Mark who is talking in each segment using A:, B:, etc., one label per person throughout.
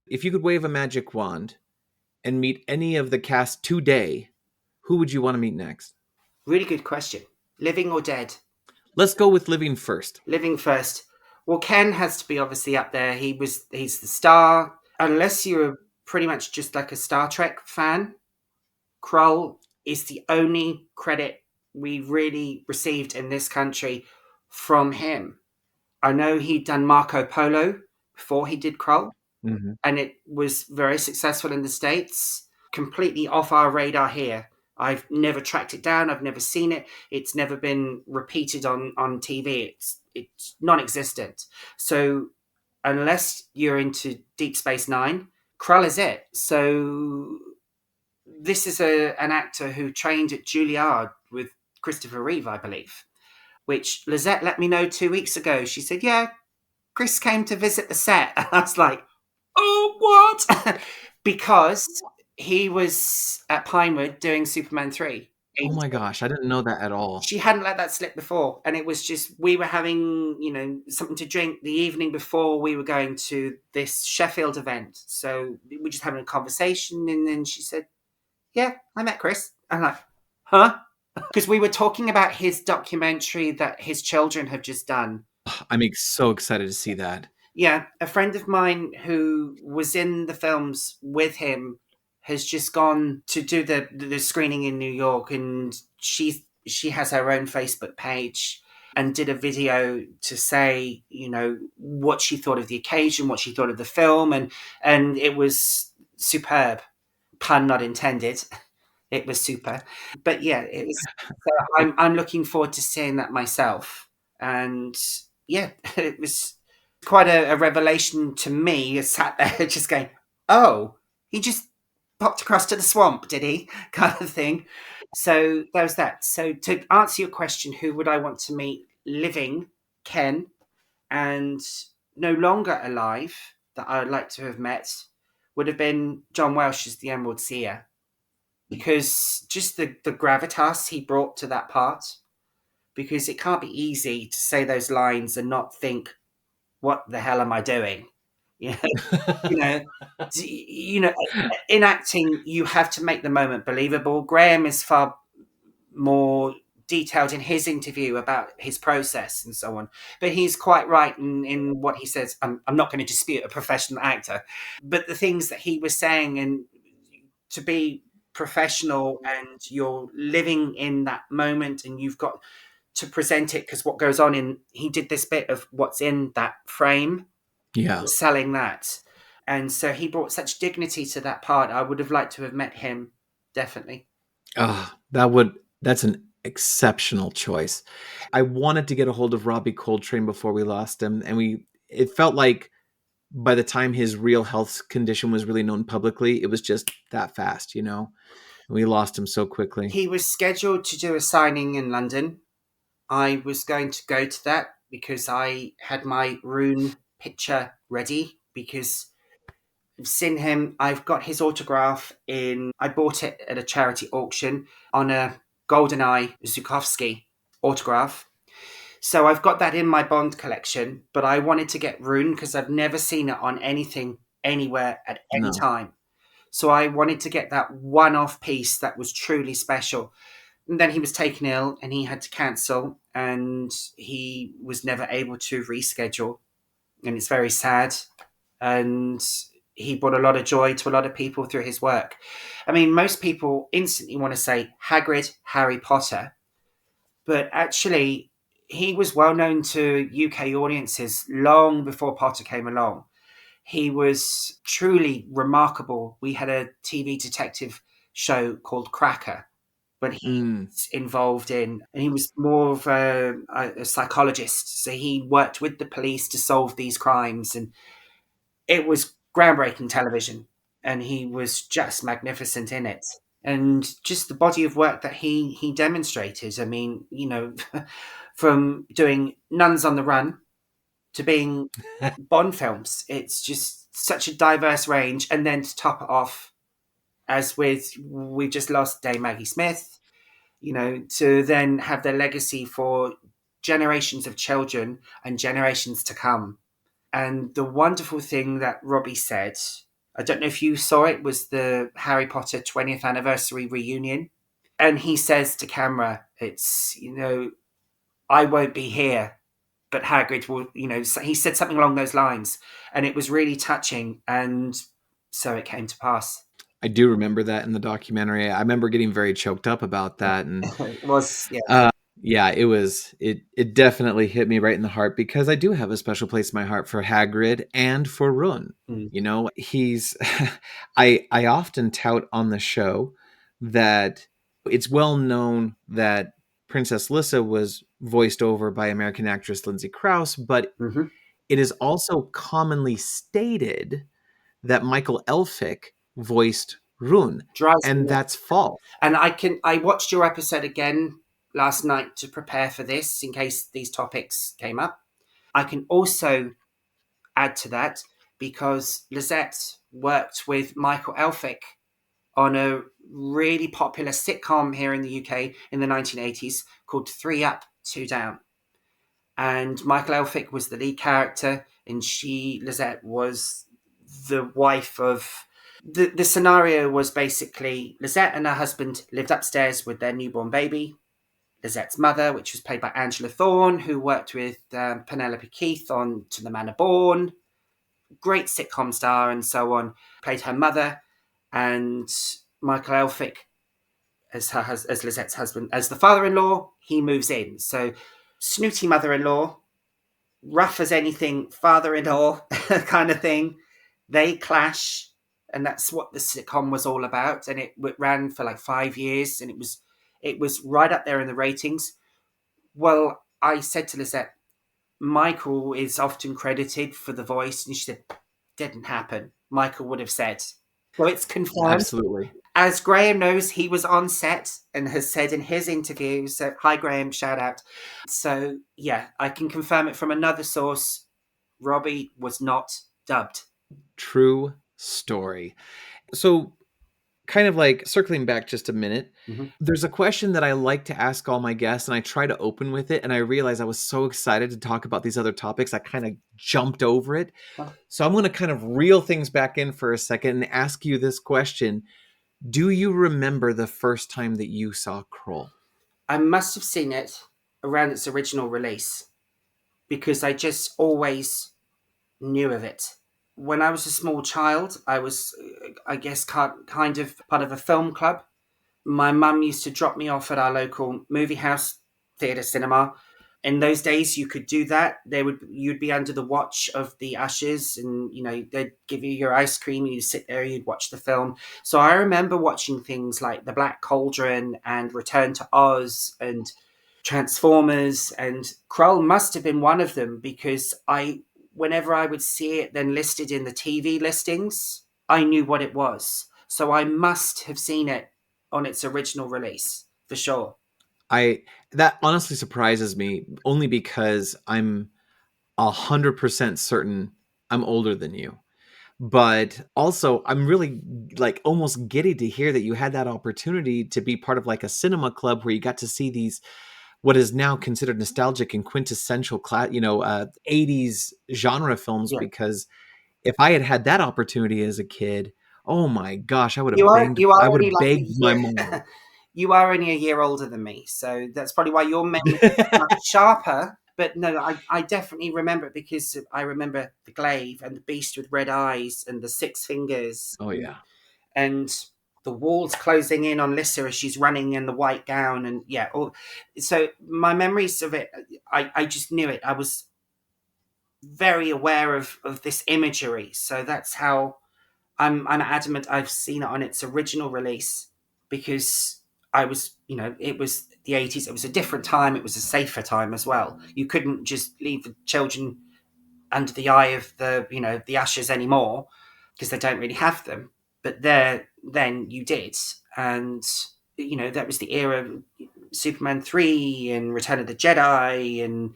A: If you could wave a magic wand and meet any of the cast today, who would you want to meet next?
B: Really good question. Living or dead?
A: Let's go with living first.
B: Living first. Well, Ken has to be obviously up there. He's the star. Unless you're pretty much just like a Star Trek fan, Krull is the only credit we really received in this country from him. I know he'd done Marco Polo before he did Krull,
A: Mm-hmm.
B: and it was very successful in the States, completely off our radar here. I've never tracked it down. I've never seen it. It's never been repeated on TV. It's non-existent. So unless you're into Deep Space Nine, Krull is it. So this is an actor who trained at Juilliard with Christopher Reeve, I believe, which Lizette let me know 2 weeks ago. She said, yeah, Chris came to visit the set. And I was like, oh, what? Because he was at Pinewood doing Superman 3.
A: Oh my gosh, I didn't know that at all.
B: She hadn't let that slip before. And it was just, we were having, something to drink the evening before we were going to this Sheffield event. So we were just having a conversation. And then she said, yeah, I met Chris. I'm like, huh? Because we were talking about his documentary that his children have just done.
A: I'm so excited to see that.
B: Yeah, a friend of mine who was in the films with him has just gone to do the screening in New York, and she has her own Facebook page and did a video to say, what she thought of the occasion, what she thought of the film, and it was superb. Pun not intended. It was super. But yeah, it was. So I'm looking forward to seeing that myself, and yeah, it was quite a revelation to me. I sat there just going, "Oh, he just popped across to the swamp, did he?" kind of thing. So there was that. So to answer your question, who would I want to meet? Living, Ken, and no longer alive that I would like to have met would have been John Welsh as the Emerald Seer, because just the gravitas he brought to that part, because it can't be easy to say those lines and not think, what the hell am I doing? You know, in acting, you have to make the moment believable. Graham is far more detailed in his interview about his process and so on. But he's quite right in what he says. I'm not going to dispute a professional actor, but the things that he was saying, and to be professional and you're living in that moment and you've got to present it, because what goes on he did this bit of what's in that frame,
A: Yeah.
B: selling that. And so he brought such dignity to that part. I would have liked to have met him, definitely.
A: That's an exceptional choice. I wanted to get a hold of Robbie Coltrane before we lost him, and it felt like by the time his real health condition was really known publicly, it was just that fast, we lost him so quickly.
B: He was scheduled to do a signing in London. I was going to go to that because I had my rune picture ready, because I've seen him. I've got his autograph I bought it at a charity auction on a GoldenEye Zukowski autograph. So I've got that in my Bond collection, but I wanted to get rune because I've never seen it on anything, anywhere, at any time. So I wanted to get that one-off piece that was truly special. And then he was taken ill and he had to cancel, and he was never able to reschedule. And it's very sad. And he brought a lot of joy to a lot of people through his work. I mean, most people instantly want to say Hagrid, Harry Potter, but actually he was well known to UK audiences long before Potter came along. He was truly remarkable. We had a TV detective show called Cracker, but he's involved in, and he was more of a psychologist. So he worked with the police to solve these crimes, and it was groundbreaking television, and he was just magnificent in it. And just the body of work that he demonstrated. I mean, from doing Nuns on the Run to being Bond films, it's just such a diverse range. And then to top it off, we've just lost Dame Maggie Smith, to then have their legacy for generations of children and generations to come. And the wonderful thing that Robbie said I don't know if you saw it, was the Harry Potter 20th anniversary reunion. And he says to camera, it's, I won't be here, but Hagrid will, he said something along those lines. And it was really touching. And so it came to pass.
A: I do remember that in the documentary. I remember getting very choked up about that, and
B: It was, yeah.
A: uh, yeah, it definitely hit me right in the heart because I do have a special place in my heart for Hagrid and for Ron.
B: Mm.
A: He's I often tout on the show that it's well known that Princess Lissa was voiced over by American actress Lindsay Krause, but
B: Hmm.
A: it is also commonly stated that Michael Elphick voiced Rune,
B: Drives me
A: and
B: nuts.
A: that's false.
B: And I watched your episode again last night to prepare for this in case these topics came up. I can also add to that because Lizette worked with Michael Elphick on a really popular sitcom here in the UK in the 1980s called Three Up, Two Down. And Michael Elphick was the lead character, and Lizette, was the wife of. The scenario was basically Lizette and her husband lived upstairs with their newborn baby. Lizette's mother, which was played by Angela Thorne, who worked with Penelope Keith on To the Manor Born, great sitcom star and so on, played her mother, and Michael Elphick as Lizette's husband, as the father-in-law. He moves in, so snooty mother-in-law, rough as anything father-in-law kind of thing. They clash, and that's what the sitcom was all about. And it ran for like 5 years, and it was right up there in the ratings. Well, I said to Lizette, Michael is often credited for the voice, and she said, didn't happen. Michael would have said. So it's confirmed.
A: Absolutely.
B: As Graham knows, he was on set and has said in his interviews. So, hi, Graham, shout out. So, yeah, I can confirm it from another source. Robbie was not dubbed.
A: True story. So, kind of like circling back just a minute,
B: Mhm.
A: there's a question that I like to ask all my guests, and I try to open with it. And I realized I was so excited to talk about these other topics, I kind of jumped over it. So, I'm going to kind of reel things back in for a second and ask you this question. Do you remember the first time that you saw Krull?
B: I must have seen it around its original release because I just always knew of it. When I was a small child, I was, I guess, kind of part of a film club. My mum used to drop me off at our local movie house, theatre cinema. In those days, you could do that. You'd be under the watch of the ushers, and they'd give you your ice cream. You'd sit there, you'd watch the film. So I remember watching things like The Black Cauldron and Return to Oz and Transformers, and Krull must have been one of them because whenever I would see it then listed in the TV listings, I knew what it was. So I must have seen it on its original release for sure.
A: I That honestly surprises me only because I'm 100% certain I'm older than you. But also, I'm really like almost giddy to hear that you had that opportunity to be part of like a cinema club where you got to see these what is now considered nostalgic and quintessential 80s genre films.
B: Yeah.
A: Because if I had had that opportunity as a kid, oh my gosh,
B: You are
A: I would
B: only
A: have
B: like a
A: begged my mom.
B: year. You are only a year older than me, so that's probably why your memory is much sharper. But no, I definitely remember it because I remember the glaive and the beast with red eyes and the six fingers
A: Oh yeah.
B: and the walls closing in on Lissa as she's running in the white gown, and yeah, so my memories of it, I just knew it. I was very aware of this imagery, so that's how I'm adamant I've seen it on its original release because I was, it was the 80s. It was a different time. It was a safer time as well. You couldn't just leave the children under the eye of the ushers anymore because they don't really have them. But then you did. And, that was the era of Superman 3 and Return of the Jedi and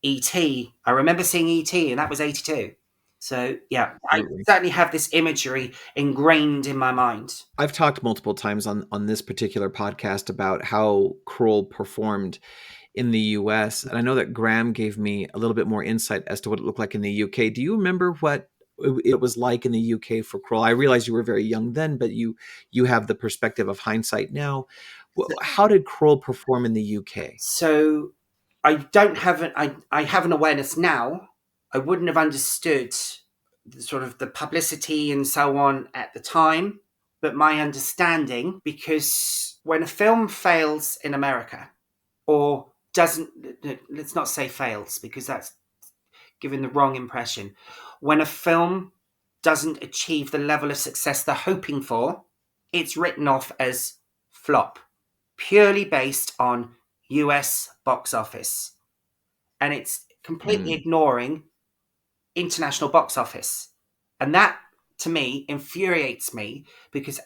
B: E.T. I remember seeing E.T. and that was 82. So yeah, I
A: Absolutely.
B: certainly have this imagery ingrained in my mind.
A: I've talked multiple times on this particular podcast about how Krull performed in the US, and I know that Graham gave me a little bit more insight as to what it looked like in the UK. Do you remember what it was like in the UK for Krull. I realize you were very young then, but you have the perspective of hindsight now. How did Krull perform in the UK?
B: So I don't have an I have an awareness now. I wouldn't have understood the sort of the publicity and so on at the time, but my understanding, because when a film fails in America or doesn't, let's not say fails because that's giving the wrong impression. When a film doesn't achieve the level of success they're hoping for, it's written off as flop, purely based on US box office. And it's completely
A: Hmm.
B: ignoring international box office. And that, to me, infuriates me because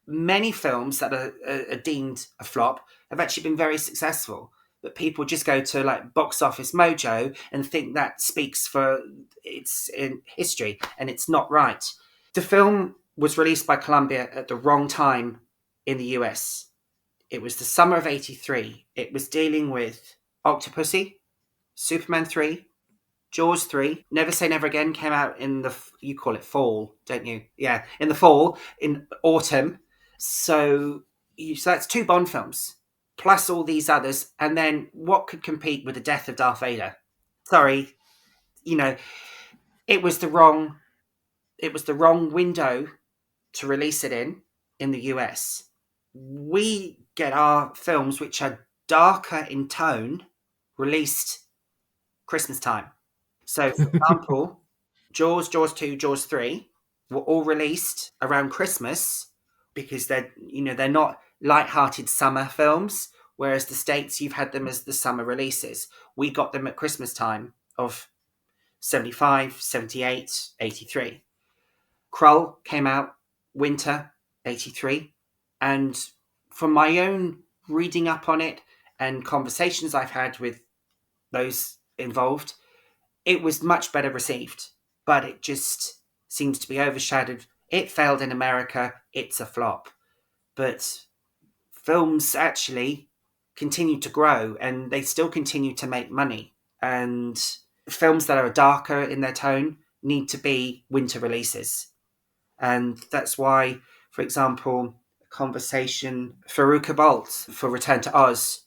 B: many films that are deemed a flop have actually been very successful. But people just go to like Box Office Mojo and think that speaks for its in history, and it's not right. The film was released by Columbia at the wrong time in the US. It was the summer of '83. It was dealing with Octopussy, Superman 3, Jaws 3, Never Say Never Again came out in the, you call it fall, don't you? Yeah, in the fall, in autumn. So that's two Bond films, plus all these others. And then what could compete with the death of Darth Vader? Sorry, you know, it was the wrong, it was the wrong window to release it in the US. We get our films which are darker in tone released Christmas time. So, for example, Jaws, Jaws 2, Jaws 3 were all released around Christmas because they're not light-hearted summer films, whereas the States, you've had them as the summer releases. We got them at Christmas time of 75, 78, 83. Krull came out winter 83. And from my own reading up on it and conversations I've had with those involved, it was much better received, but it just seems to be overshadowed. It failed in America, it's a flop. But films actually continue to grow and they still continue to make money. And films that are darker in their tone need to be winter releases. And that's why, for example, conversation Faruka Bolt for Return to Oz,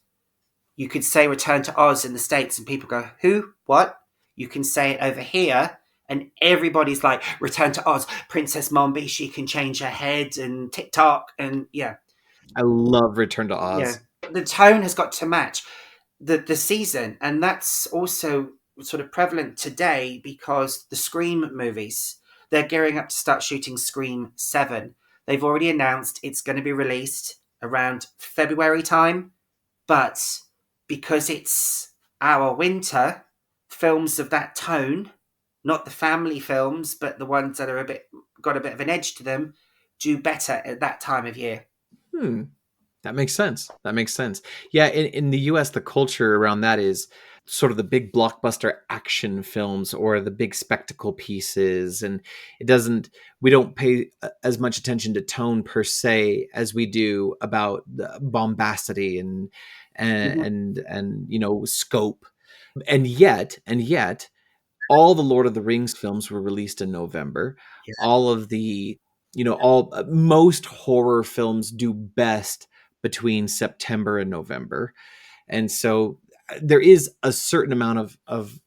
B: you could say Return to Oz in the States and people go, who? What? You can say it over here and everybody's like, Return to Oz, Princess Mombi, she can change her head and TikTok and yeah.
A: I love Return to
B: Yeah.
A: Oz.
B: The tone has got to match the season. And that's also sort of prevalent today because the Scream movies, they're gearing up to start shooting Scream 7. They've already announced it's going to be released around February time. But because it's our winter, films of that tone, not the family films, but the ones that are got a bit of an edge to them, do better at that time of year.
A: Hmm. That makes sense. That makes sense. Yeah, in the US, the culture around that is sort of the big blockbuster action films or the big spectacle pieces. And we don't pay as much attention to tone per se as we do about the bombacity
B: Mhm.
A: and scope. And yet, all the Lord of the Rings films were released in November.
B: Yeah.
A: All of the, all most horror films do best between September and November. And so there is a certain amount of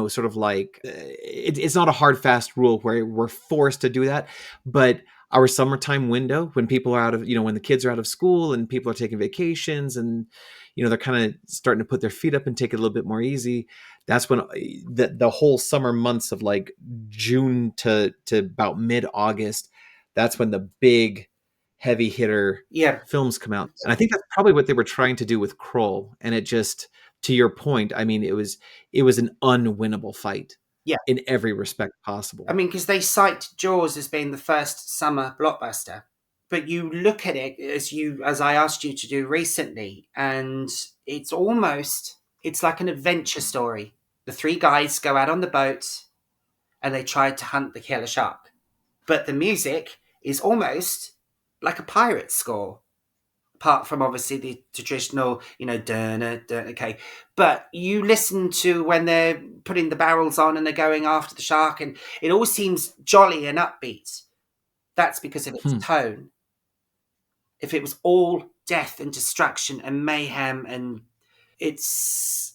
A: sort of like it's not a hard fast rule where we're forced to do that, but our summertime window when people are out of when the kids are out of school and people are taking vacations and they're kind of starting to put their feet up and take it a little bit more easy. That's when the whole summer months of like June to about mid-August, that's when the big heavy hitter
B: Yeah.
A: films come out. And I think that's probably what they were trying to do with Krull. And it just, to your point, I mean, it was an unwinnable fight
B: Yeah.
A: in every respect
B: I
A: possible.
B: mean, because they cite Jaws as being the first summer blockbuster, but you look at it as I asked you to do recently, and it's like an adventure story. The three guys go out on the boat and they try to hunt the killer shark, but the music is almost like a pirate score. apart from obviously the traditional, Durna, Durna, okay. But you listen to when they're putting the barrels on and they're going after the shark, and it all seems jolly and upbeat. That's because of its
A: Hmm.
B: tone. If it was all death and destruction and mayhem, and it's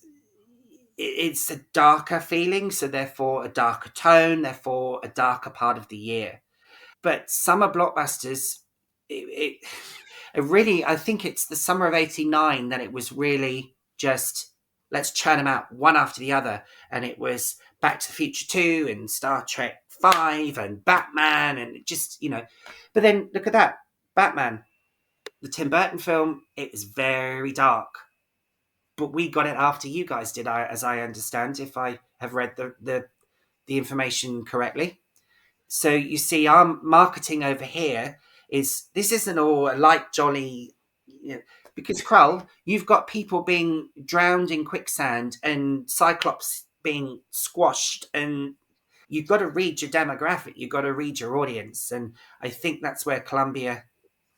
B: it's a darker feeling, so therefore a darker tone, therefore a darker part of the year. But summer blockbusters, it really, I think it's the summer of '89 that it was really just, let's churn them out one after the other, and it was Back to the Future 2 and Star Trek 5 and Batman, and it just, but then look at that, Batman, the Tim Burton film, it was very dark, but we got it after you guys did, as I understand, if I have read the information correctly. So you see, our marketing over here is, this isn't all a light, jolly, because Krull, you've got people being drowned in quicksand and Cyclops being squashed, and you've got to read your demographic, you've got to read your audience, and I think that's where Columbia,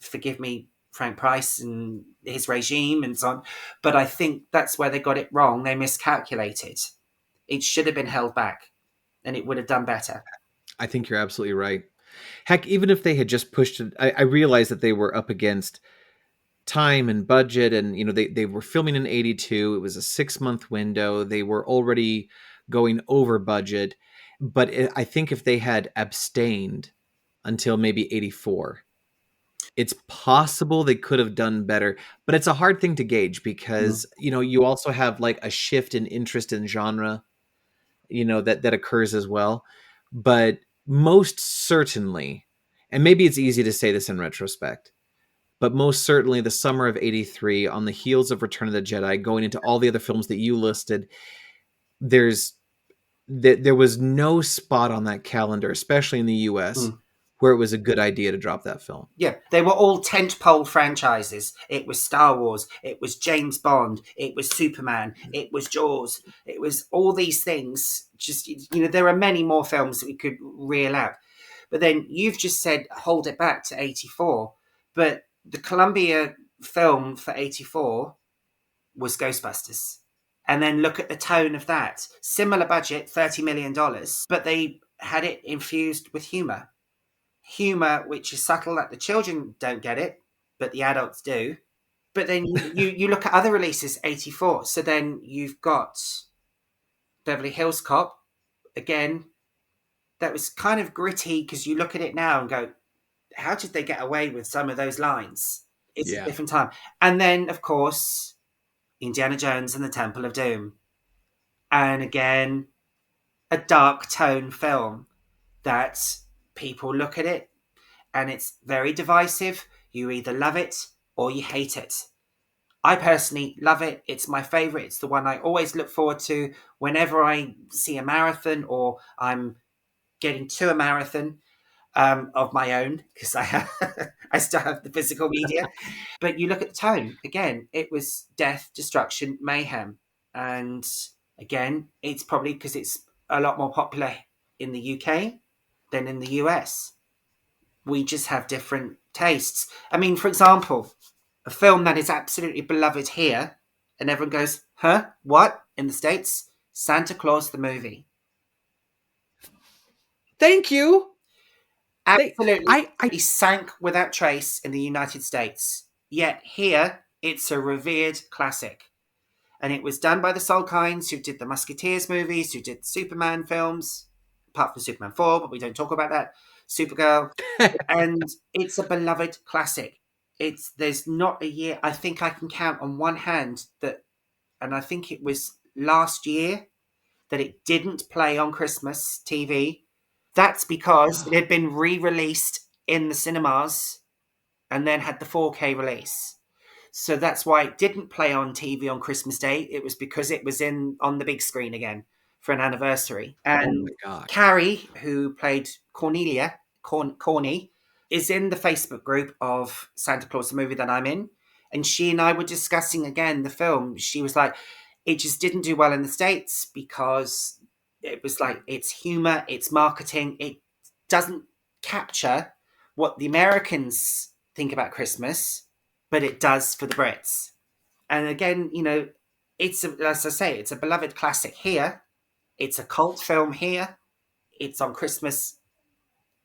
B: forgive me, Frank Price and his regime and so on, but I think that's where they got it wrong. They miscalculated. It should have been held back, and it would have done better.
A: I think you're absolutely right. Heck, even if they had just pushed it, I realized that they were up against time and budget, and they were filming in 82. It was a 6-month window. They were already going over budget. But I think if they had abstained until maybe 84, it's possible they could have done better. But it's a hard thing to gauge
B: Mm.
A: because you also have like a shift in interest in genre, that occurs as well. But most certainly, and maybe it's easy to say this in retrospect, but most certainly the summer of 83, on the heels of Return of the Jedi, going into all the other films that you listed, there's there was no spot on that calendar, especially in the US,
B: Mm.
A: where it was a good idea to drop that film.
B: Yeah, they were all tentpole franchises. It was Star Wars, it was James Bond, it was Superman, it was Jaws, it was all these things. Just, there are many more films that we could reel out. But then you've just said hold it back to '84. But the Columbia film for '84 was Ghostbusters. And then look at the tone of that. Similar budget, $30 million, but they had it infused with humor. Humor which is subtle, that the children don't get it, but the adults do. But then you look at other releases, '84. So then you've got Beverly Hills Cop, again, that was kind of gritty, because you look at it now and go, how did they get away with some of those lines? It's a
A: Yeah.
B: different time. And then, of course, Indiana Jones and the Temple of Doom. And again, a dark tone film that people look at it and it's very divisive. You either love it or you hate it. I personally love it. It's my favorite. It's the one I always look forward to whenever I see a marathon or I'm getting to a marathon of my own, because I still have the physical media. But you look at the tone again. It was death, destruction, mayhem, and again, it's probably because it's a lot more popular in the UK than in the US. We just have different tastes. I mean, for example, a film that is absolutely beloved here, and everyone goes, "Huh? What?" in the States, Santa Claus the movie.
A: Thank you. They,
B: Absolutely,
A: I
B: he sank without trace in the United States. Yet here, it's a revered classic. And it was done by the Solkines, who did the Musketeers movies, who did Superman films, apart from Superman 4, but we don't talk about that. Supergirl. And it's a beloved classic. There's not a year, I think I can count on one hand that, and I think it was last year, that it didn't play on Christmas TV. That's because it had been re-released in the cinemas and then had the 4K release. So that's why it didn't play on TV on Christmas Day. It was because it was in on the big screen again for an anniversary.
A: oh
B: And
A: my gosh.
B: Carrie, who played Cornelia, Corny, is in the Facebook group of Santa Claus, the movie that I'm in. And she and I were discussing again the film. She was like, it just didn't do well in the States because it was like, it's humor, it's marketing, it doesn't capture what the Americans think about Christmas. but it does for the Brits. And again, as I say, it's a beloved classic here. It's a cult film here. It's on Christmas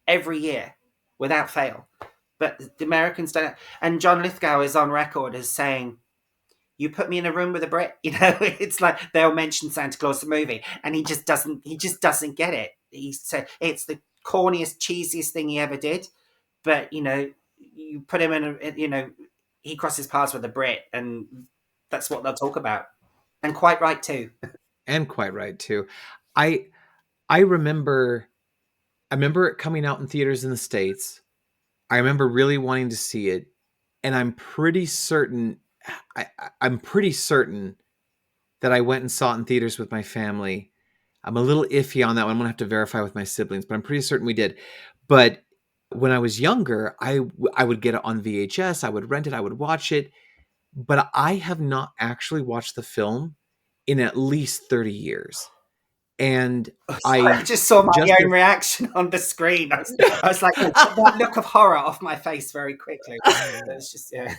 B: every year without fail. But the Americans don't. And John Lithgow is on record as saying, "You put me in a room with a Brit," it's like they'll mention Santa Claus the movie, and he just doesn't. He just doesn't get it. He said it's the corniest, cheesiest thing he ever did. But you put him in he crosses paths with a Brit, and that's what they'll talk about, and quite right too.
A: And quite right too. I I remember I remember it coming out in theaters in the States. I remember really wanting to see it, and I'm pretty certain that I went and saw it in theaters with my family. I'm a little iffy on that one. I'm gonna have to verify with my siblings, but I'm pretty certain we did. But when I was younger, I would get it on VHS. I would rent it. I would watch it. But I have not actually watched the film in at least 30 years. And
B: Sorry, I
A: I
B: just saw my
A: just
B: own reaction on the screen. I was like, that look of horror off my face very quickly. It's just, yeah.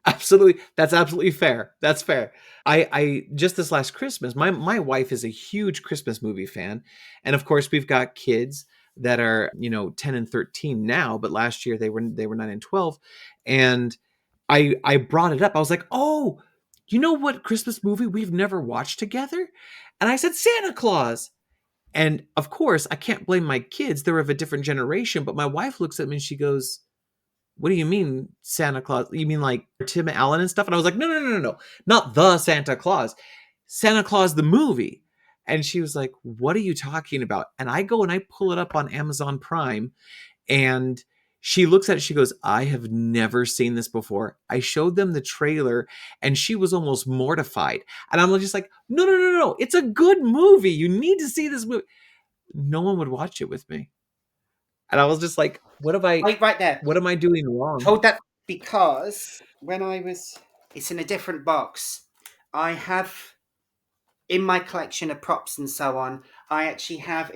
A: absolutely, that's absolutely fair. That's fair. I just this last Christmas, my wife is a huge Christmas movie fan, and of course we've got kids that are 10 and 13 now, but last year they were 9 and 12, and I brought it up. I was like, oh, you know what Christmas movie we've never watched together? And I said Santa Claus. And of course, I can't blame my kids. They're of a different generation. But my wife looks at me and she goes, "What do you mean Santa Claus? You mean like Tim Allen and stuff?" And I was like, "No, no, no, no, no. Not the Santa Claus. Santa Claus the movie." And she was like, "What are you talking about?" And I go and I pull it up on Amazon Prime, and she looks at it. She goes, "I have never seen this before." I showed them the trailer, and she was almost mortified. And I'm just like, "No, no, no, no, no. It's a good movie. You need to see this movie." No one would watch it with me. And I was just like,
B: Wait, right there.
A: what am I doing wrong?
B: Hold that, because it's in a different box. I have, in my collection of props and so on, I actually have,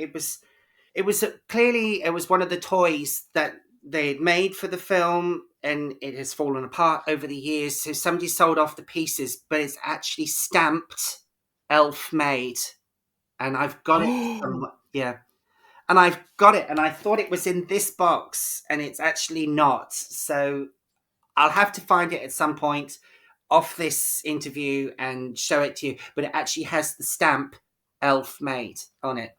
B: clearly, it was one of the toys that they had made for the film, and it has fallen apart over the years. So somebody sold off the pieces, but it's actually stamped elf made. And I've got it. Yeah. And I've got it. And I thought it was in this box, and it's actually not. So I'll have to find it at some point off this interview and show it to you. But it actually has the stamp elf made on it.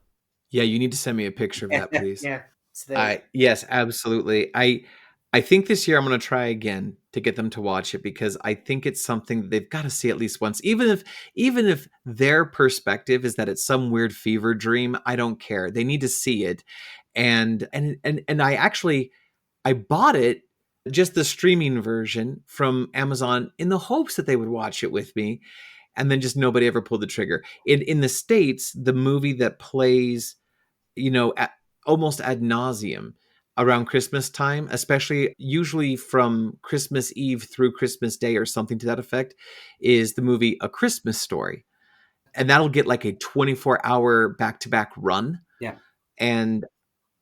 A: Yeah, you need to send me a picture of
B: Yeah.
A: that, please.
B: Yeah. So
A: Yes, absolutely. I think this year I'm going to try again to get them to watch it, because I think it's something that they've got to see at least once. Even if their perspective is that it's some weird fever dream, I don't care. They need to see it. And I bought it, just the streaming version from Amazon, in the hopes that they would watch it with me, and then just nobody ever pulled the trigger. In the States, the movie that plays, almost ad nauseum around Christmas time, especially usually from Christmas Eve through Christmas Day or something to that effect, is the movie A Christmas Story. And that'll get like a 24-hour back-to-back run.
B: yeah.
A: And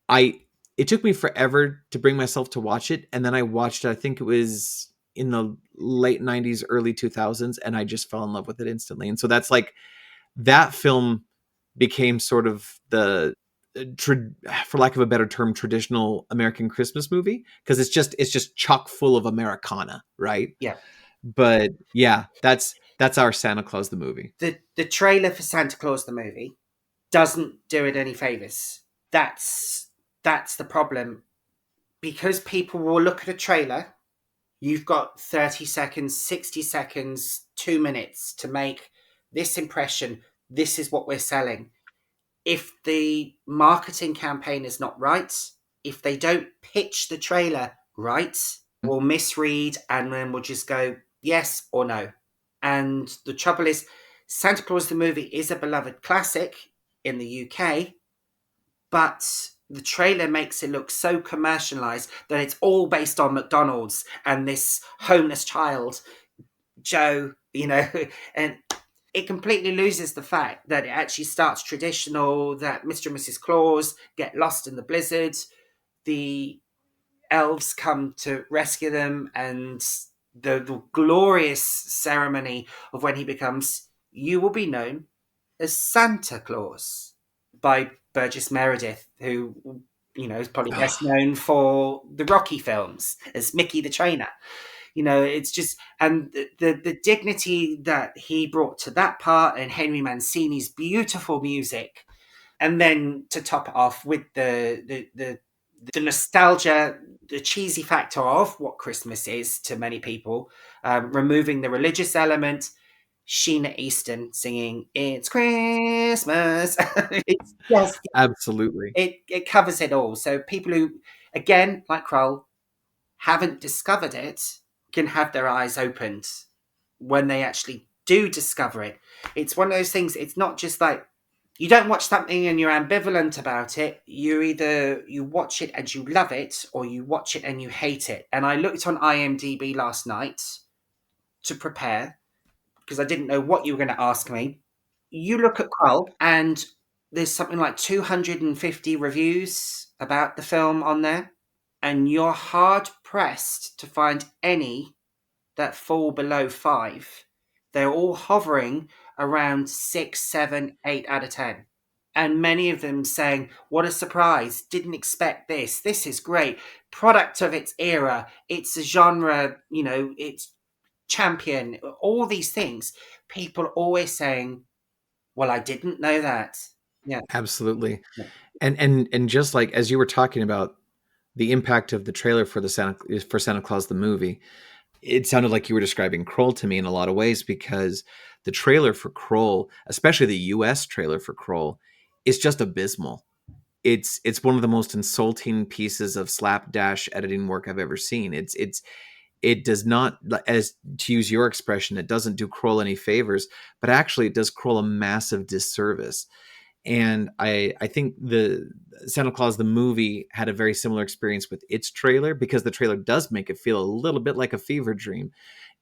A: I it took me forever to bring myself to watch it, and then I watched it, I think it was in the late 90s, early 2000s, and I just fell in love with it instantly. And so that's like, that film became sort of the for lack of a better term, traditional American Christmas movie, because it's just chock full of Americana, right?
B: Yeah.
A: But yeah, that's our Santa Claus the movie.
B: The trailer for Santa Claus the movie doesn't do it any favors. That's the problem, because people will look at a trailer. You've got 30 seconds, 60 seconds, 2 minutes to make this impression. This is what we're selling. If the marketing campaign is not right, if they don't pitch the trailer right, we'll misread, and then we'll just go yes or no. And the trouble is, Santa Claus the movie is a beloved classic in the UK, but the trailer makes it look so commercialized that it's all based on McDonald's and this homeless child, Joe, and it completely loses the fact that it actually starts traditional, that Mr. and Mrs. Claus get lost in the blizzard. The elves come to rescue them, and the glorious ceremony of when he becomes, you will be known as Santa Claus, by Burgess Meredith, who is probably best known for the Rocky films as Mickey the Trainer. It's just, and the dignity that he brought to that part, and Henry Mancini's beautiful music, and then to top it off with the nostalgia, the cheesy factor of what Christmas is to many people, removing the religious element. Sheena Easton singing "It's Christmas." It's just,
A: Absolutely.
B: it covers it all. So people who, again, like Krull, haven't discovered it can have their eyes opened when they actually do discover it. It's one of those things. It's not just like you don't watch something and you're ambivalent about it. You watch it and you love it, or you watch it and you hate it. And I looked on IMDb last night to prepare because I didn't know what you were going to ask me. You look at Krull, and there's something like 250 reviews about the film on there, and you're hard pressed to find any that fall below 5. They're all hovering around 6, 7, 8 out of 10. And many of them saying, "What a surprise! Didn't expect this. This is great. Product of its era. It's a genre, it's champion." All these things. People always saying, "Well, I didn't know that." Yeah.
A: Absolutely.
B: Yeah.
A: And just like as you were talking about the impact of the trailer for Santa Claus the movie, it sounded like you were describing Krull to me in a lot of ways, because the trailer for Krull, especially the US trailer for Krull, is just abysmal. It's one of the most insulting pieces of slapdash editing work I've ever seen. It does not, as to use your expression, it doesn't do Krull any favors, but actually it does Krull a massive disservice. And I think the Santa Claus the movie had a very similar experience with its trailer, because the trailer does make it feel a little bit like a fever dream,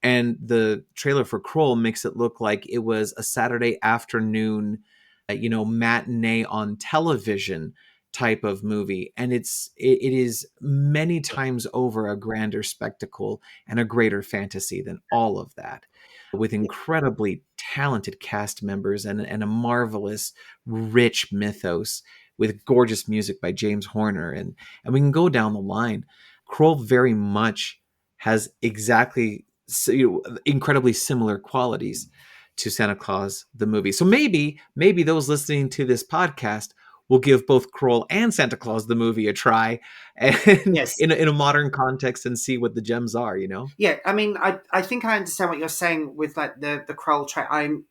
A: and the trailer for Krull makes it look like it was a Saturday afternoon, matinee on television type of movie, and it is many times over a grander spectacle and a greater fantasy than all of that, with incredibly talented cast members and a marvelous, rich mythos with gorgeous music by James Horner, and we can go down the line. Kroll very much has exactly incredibly similar qualities to Santa Claus the movie. So maybe those listening to this podcast will give both Kroll and Santa Claus the movie a try, and
B: Yes.
A: in a modern context, and see what the gems are.
B: Yeah. I mean, I think I understand what you're saying with like the Krull track. I'm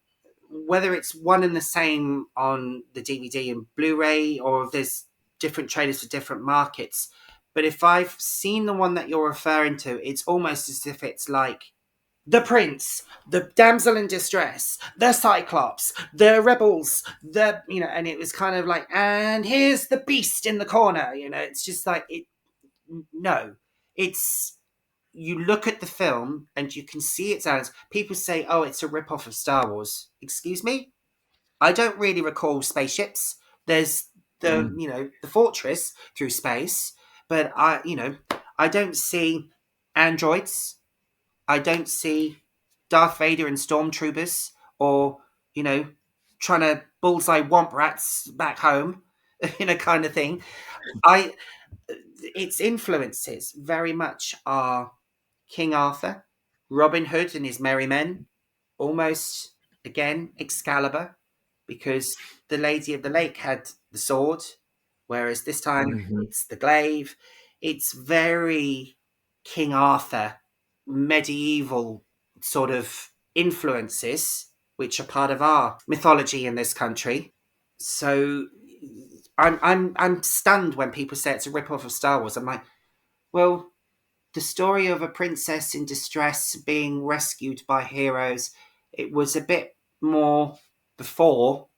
B: Whether it's one and the same on the DVD and Blu-ray, or if there's different trailers for different markets. But if I've seen the one that you're referring to, it's almost as if it's like the prince, the damsel in distress, the cyclops, the rebels, and it was kind of like, and here's the beast in the corner. It's just like it. No, it's, you look at the film and you can see its elements. People say, "Oh, it's a rip-off of Star Wars." Excuse me, I don't really recall spaceships. There's
A: Mm.
B: the fortress through space, but I don't see androids. I don't see Darth Vader and stormtroopers, or trying to bullseye womp rats back home, kind of thing. I Its influences very much are King Arthur, Robin Hood and his merry men, almost again Excalibur, because the Lady of the Lake had the sword, whereas this time
A: Mhm.
B: it's the glaive. It's very King Arthur, medieval sort of influences, which are part of our mythology in this country. So I'm stunned when people say it's a rip-off of Star Wars. I'm like, well, the story of a princess in distress being rescued by heroes, it was a bit more before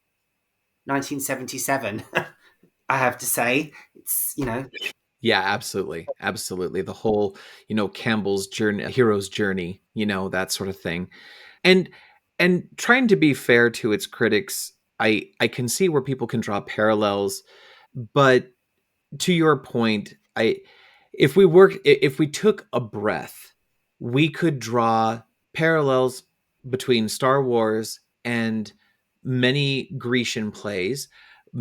B: 1977. I have to say, it's.
A: Yeah, absolutely. Absolutely. The whole, Campbell's journey, hero's journey, that sort of thing. And trying to be fair to its critics, I can see where people can draw parallels, but to your point, if we took a breath, we could draw parallels between Star Wars and many Grecian plays,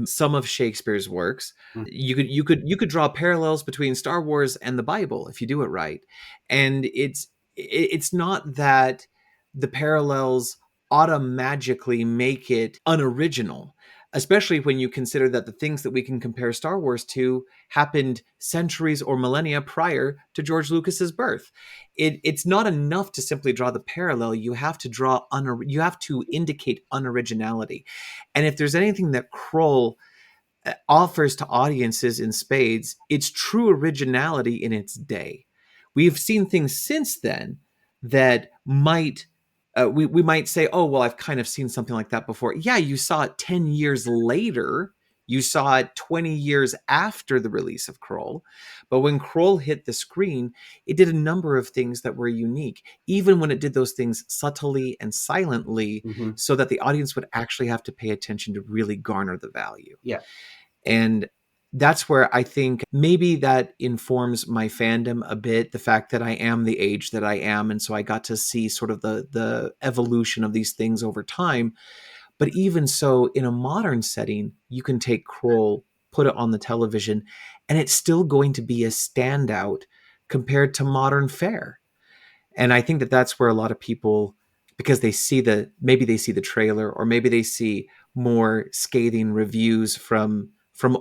A: some of Shakespeare's works.
B: Mm.
A: You could draw parallels between Star Wars and the Bible if you do it right. And it's not that the parallels automagically make it unoriginal, especially when you consider that the things that we can compare Star Wars to happened centuries or millennia prior to George Lucas's birth. It's not enough to simply draw the parallel. You have to you have to indicate unoriginality. And if there's anything that Krull offers to audiences in spades, it's true originality in its day. We've seen things since then that might we might say, oh well, I've kind of seen something like that before. Yeah, you saw it 10 years later. You saw it 20 years after the release of Krull. But when Krull hit the screen, it did a number of things that were unique, even when it did those things subtly and silently,
B: Mm-hmm.
A: so that the audience would actually have to pay attention to really garner the value.
B: Yeah.
A: And that's where I think maybe that informs my fandom a bit, the fact that I am the age that I am. And so I got to see sort of the evolution of these things over time. But even so, in a modern setting, you can take Krull, put it on the television, and it's still going to be a standout compared to modern fare. And I think that that's where a lot of people, because maybe they see the trailer, or maybe they see more scathing reviews from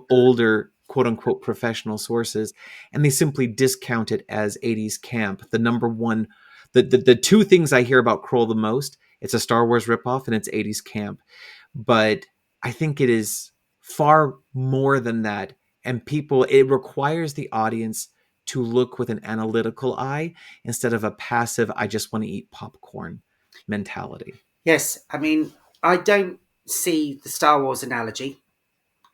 A: older quote unquote professional sources, and they simply discount it as 80s camp. The number one, the two things I hear about Krull the most, it's a Star Wars ripoff and it's 80s camp. But I think it is far more than that. And it requires the audience to look with an analytical eye instead of a passive, I just want to eat popcorn mentality.
B: Yes, I mean, I don't see the Star Wars analogy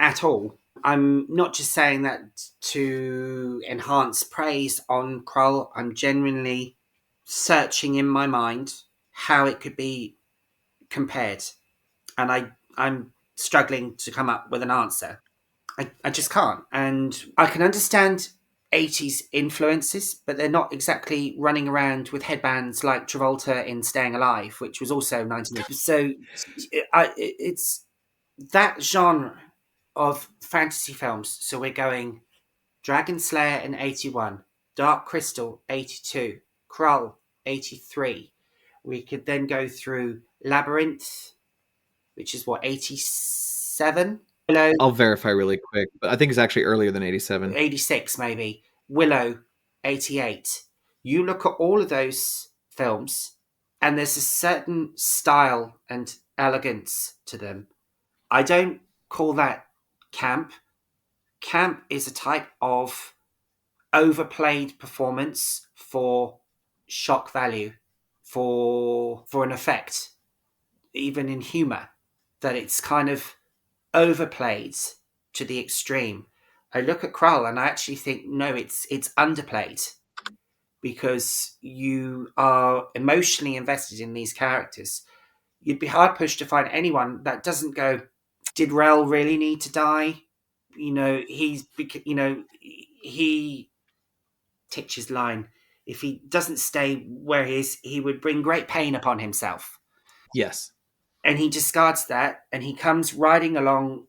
B: at all. I'm not just saying that to enhance praise on Krull. I'm genuinely searching in my mind how it could be compared, and I'm struggling to come up with an answer. I just can't, and I can understand 80s influences, but they're not exactly running around with headbands like Travolta in Staying Alive, which was also 1980s. So it's that genre of fantasy films. So we're going Dragon Slayer in 81, Dark Crystal 82, Krull 83. We could then go through Labyrinth, which is what, 87? Willow,
A: I'll verify really quick, but I think it's actually earlier than 87.
B: 86 maybe. Willow 88. You look at all of those films, and there's a certain style and elegance to them. I don't call that camp. Camp is a type of overplayed performance for shock value, for an effect, even in humor, that it's kind of overplayed to the extreme. I look at Krull and I actually think, no, it's underplayed, because you are emotionally invested in these characters. You'd be hard pushed to find anyone that doesn't go, did Rel really need to die? He Titch's line, if he doesn't stay where he is, he would bring great pain upon himself.
A: Yes.
B: And he discards that, and he comes riding along,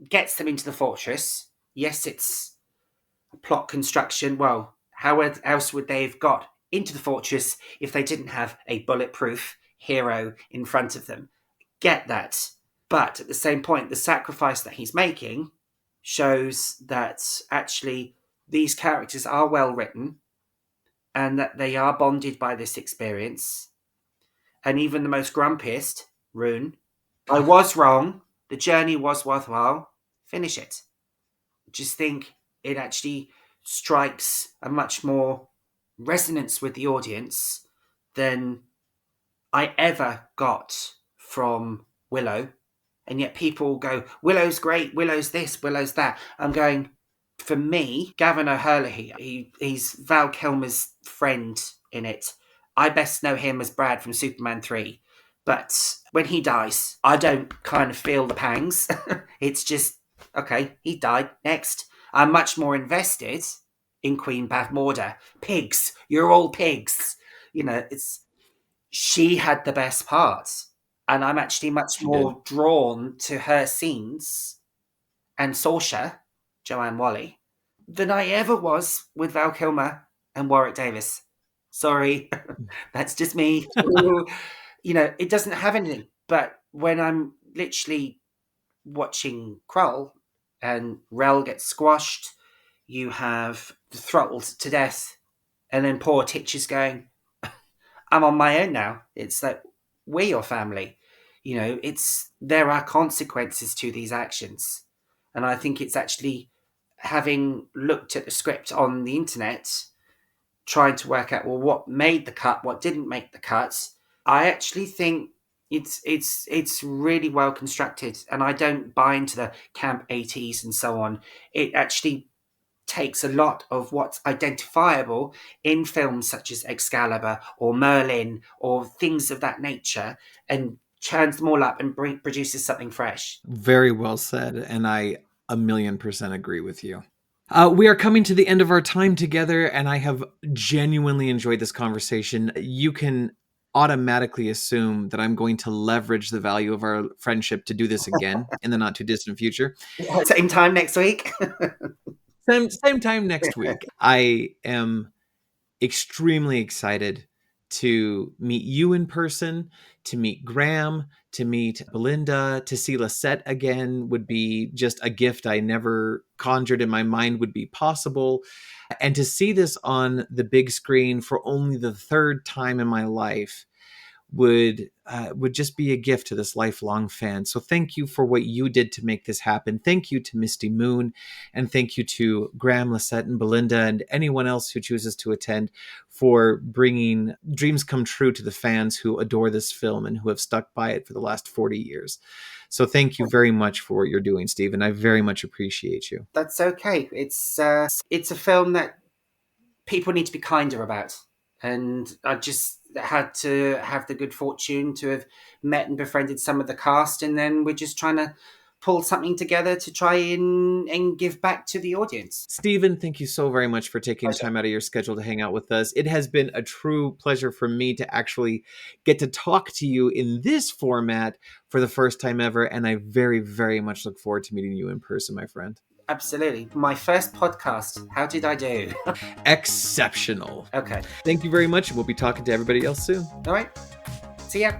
B: gets them into the fortress. Yes, it's a plot construction. Well, how else would they have got into the fortress if they didn't have a bulletproof hero in front of them? Get that. But at the same point, the sacrifice that he's making shows that actually these characters are well written, and that they are bonded by this experience. And even the most grumpiest, Rune, I was wrong. The journey was worthwhile. Finish it. Just think it actually strikes a much more resonance with the audience than I ever got from Willow. And yet people go, Willow's great, Willow's this, Willow's that. I'm going, for me, Gavin O'Hurley, he's Val Kilmer's friend in it. I best know him as Brad from Superman 3. But when he dies, I don't kind of feel the pangs. It's just, okay, he died, next. I'm much more invested in Queen Bavmorda. Pigs, you're all pigs. She had the best parts. And I'm actually much
A: She did.
B: more drawn to her scenes and Saoirse, Joanne Whalley, than I ever was with Val Kilmer and Warwick Davis. Sorry, that's just me. It doesn't have anything. But when I'm literally watching Krull and Rel gets squashed, you have throttled to death, and then poor Titch is going, I'm on my own now. It's like, we're your family. There are consequences to these actions. And I think it's actually, having looked at the script on the internet, trying to work out, well, what made the cut, what didn't make the cut. I actually think it's really well constructed, and I don't buy into the camp 80s and so on. It actually takes a lot of what's identifiable in films such as Excalibur or Merlin or things of that nature and churns them all up and produces something fresh.
A: Very well said, and I 1,000,000% agree with you. We are coming to the end of our time together, and I have genuinely enjoyed this conversation. You can automatically assume that I'm going to leverage the value of our friendship to do this again in the not too distant future.
B: Same time next week.
A: Same time next week. I am extremely excited to meet you in person, to meet Graham, to meet Belinda, to see Lisette again would be just a gift I never conjured in my mind would be possible. And to see this on the big screen for only the third time in my life would just be a gift to this lifelong fan. So thank you for what you did to make this happen. Thank you to Misty Moon, and thank you to Graham, Lisette, and Belinda, and anyone else who chooses to attend for bringing dreams come true to the fans who adore this film and who have stuck by it for the last 40 years. So thank you very much for what you're doing, Steve, and I very much appreciate you.
B: That's okay. It's a film that people need to be kinder about. And I just had to have the good fortune to have met and befriended some of the cast, and then we're just trying to pull something together to try and give back to the audience.
A: Stephen, thank you so very much for taking time out of your schedule to hang out with us. It has been a true pleasure for me to actually get to talk to you in this format for the first time ever, and I very, very much look forward to meeting you in person, my friend.
B: Absolutely. My first podcast. How did I do?
A: Exceptional.
B: Okay.
A: Thank you very much, and we'll be talking to everybody else soon.
B: All right. See ya.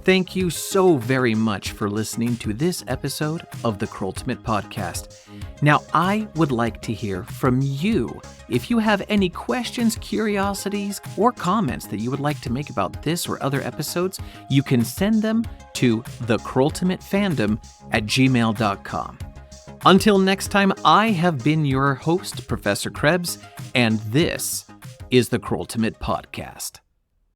C: Thank you so very much for listening to this episode of the Krulltimate podcast. Now, I would like to hear from you. If you have any questions, curiosities, or comments that you would like to make about this or other episodes, you can send them to thekrulltimatefandom@gmail.com. Until next time, I have been your host, Professor Krebs, and this is the Krulltimate podcast.